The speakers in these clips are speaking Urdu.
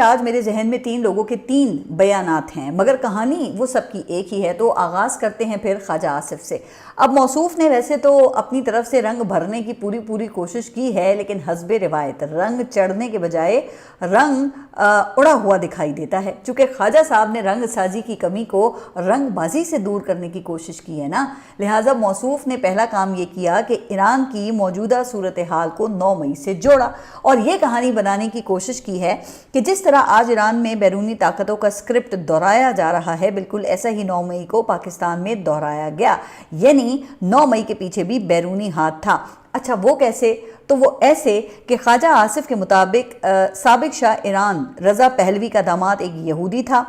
آج میرے ذہن میں 3 لوگوں کے 3 بیانات ہیں، مگر کہانی وہ سب کی ایک ہی ہے۔ تو آغاز کرتے ہیں پھر خواجہ آصف سے۔ اب موصوف نے ویسے تو اپنی طرف سے رنگ بھرنے کی پوری کوشش کی ہے، لیکن حسب روایت رنگ چڑھنے کے بجائے رنگ اڑا ہوا دکھائی دیتا ہے۔ چونکہ خواجہ صاحب نے رنگ سازی کی کمی کو رنگ بازی سے دور کرنے کی کوشش کی ہے نا، لہٰذا موصوف نے پہلا کام یہ کیا کہ ایران کی موجودہ صورتحال کو 9 مئی سے جوڑا اور یہ کہانی بنانے کی کوشش کی ہے کہ جس طرح آج ایران میں بیرونی طاقتوں کا اسکرپٹ دہرایا جا رہا ہے، بالکل ایسا ہی 9 مئی کو پاکستان میں دہرایا گیا، یعنی 9 مئی کے پیچھے بھی بیرونی ہاتھ تھا۔ اچھا وہ کیسے؟ تو وہ ایسے کہ خواجہ آصف کے مطابق سابق شاہ ایران رضا پہلوی کا داماد ایک یہودی تھا،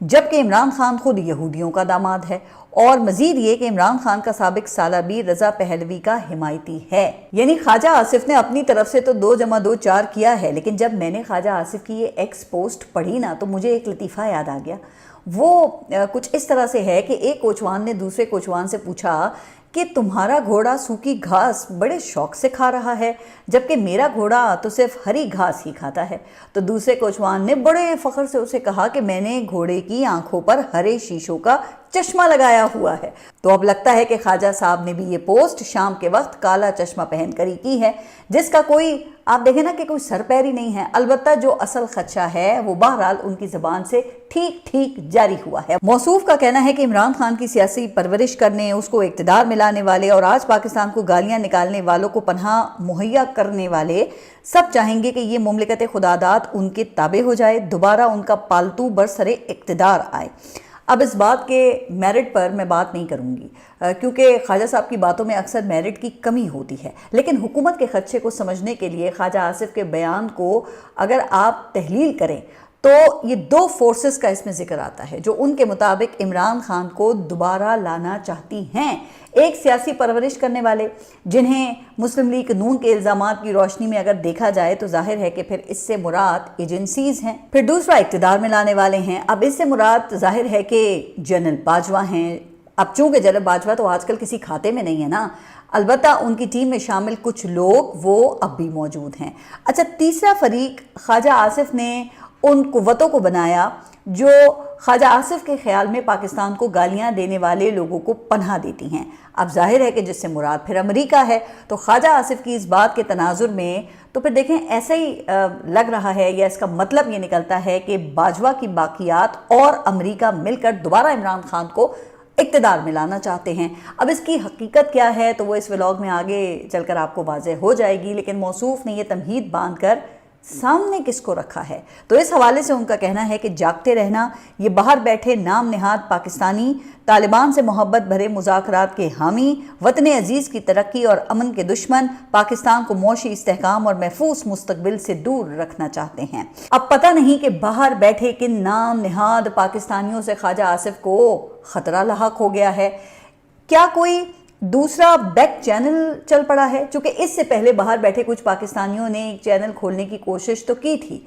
جبکہ عمران خان خود یہودیوں کا داماد ہے، اور مزید یہ کہ عمران خان کا سابق سالہ بھی رضا پہلوی کا حمایتی ہے۔ یعنی خواجہ آصف نے اپنی طرف سے تو 2 + 2 4 کیا ہے، لیکن جب میں نے خواجہ آصف کی یہ ایکس پوسٹ پڑھی نا تو مجھے ایک لطیفہ یاد آ گیا۔ وہ کچھ اس طرح سے ہے کہ ایک کوچوان نے دوسرے کوچوان سے پوچھا کہ تمہارا گھوڑا سوکھی گھاس بڑے شوق سے کھا رہا ہے، جبکہ میرا گھوڑا تو صرف ہری گھاس ہی کھاتا ہے۔ تو دوسرے کوچوان نے بڑے فخر سے اسے کہا کہ میں نے گھوڑے کی آنکھوں پر ہرے شیشوں کا چشمہ لگایا ہوا ہے۔ تو اب لگتا ہے کہ خواجہ صاحب نے بھی یہ پوسٹ شام کے وقت کالا چشمہ پہن کر ہی کی ہے، جس کا کوئی آپ دیکھیں نا کہ کوئی سر پیر ہی نہیں ہے۔ البتہ جو اصل خدشہ ہے وہ بہرحال ان کی زبان سے ٹھیک جاری ہوا ہے۔ موصوف کا کہنا ہے کہ عمران خان کی سیاسی پرورش کرنے، اس کو اقتدار میں لانے والے اور آج پاکستان کو گالیاں نکالنے والوں کو پناہ مہیا کرنے والے سب چاہیں گے کہ یہ مملکت خداداد ان کے تابع ہو جائے، دوبارہ ان کا پالتو برسر اقتدار آئے۔ اب اس بات کے میرٹ پر میں بات نہیں کروں گی، کیونکہ خواجہ صاحب کی باتوں میں اکثر میرٹ کی کمی ہوتی ہے، لیکن حکومت کے خدشے کو سمجھنے کے لیے خواجہ آصف کے بیان کو اگر آپ تحلیل کریں تو یہ 2 فورسز کا اس میں ذکر آتا ہے جو ان کے مطابق عمران خان کو دوبارہ لانا چاہتی ہیں۔ ایک سیاسی پرورش کرنے والے، جنہیں مسلم لیگ نون کے الزامات کی روشنی میں اگر دیکھا جائے تو ظاہر ہے کہ پھر اس سے مراد ایجنسیز ہیں۔ پھر دوسرا اقتدار میں لانے والے ہیں، اب اس سے مراد ظاہر ہے کہ جنرل باجوہ ہیں۔ اب چونکہ جنرل باجوہ تو آج کل کسی کھاتے میں نہیں ہے نا، البتہ ان کی ٹیم میں شامل کچھ لوگ وہ اب بھی موجود ہیں۔ اچھا تیسرا فریق خواجہ آصف نے ان قوتوں کو بنایا جو خواجہ آصف کے خیال میں پاکستان کو گالیاں دینے والے لوگوں کو پناہ دیتی ہیں۔ اب ظاہر ہے کہ جس سے مراد پھر امریکہ ہے، تو خواجہ آصف کی اس بات کے تناظر میں تو پھر دیکھیں ایسا ہی لگ رہا ہے، یا اس کا مطلب یہ نکلتا ہے کہ باجوہ کی باقیات اور امریکہ مل کر دوبارہ عمران خان کو اقتدار میں لانا چاہتے ہیں۔ اب اس کی حقیقت کیا ہے تو وہ اس ولاگ میں آگے چل کر آپ کو واضح ہو جائے گی، لیکن موصوف نے یہ تمہید باندھ کر سامنے کس کو رکھا ہے تو اس حوالے سے ان کا کہنا ہے کہ جاگتے رہنا، یہ باہر بیٹھے نام نہاد پاکستانی، طالبان سے محبت بھرے مذاکرات کے حامی، وطن عزیز کی ترقی اور امن کے دشمن، پاکستان کو معاشی استحکام اور محفوظ مستقبل سے دور رکھنا چاہتے ہیں۔ اب پتہ نہیں کہ باہر بیٹھے کن نام نہاد پاکستانیوں سے خواجہ آصف کو خطرہ لاحق ہو گیا ہے۔ کیا کوئی دوسرا بیک چینل چل پڑا ہے؟ چونکہ اس سے پہلے باہر بیٹھے کچھ پاکستانیوں نے ایک چینل کھولنے کی کوشش تو کی تھی۔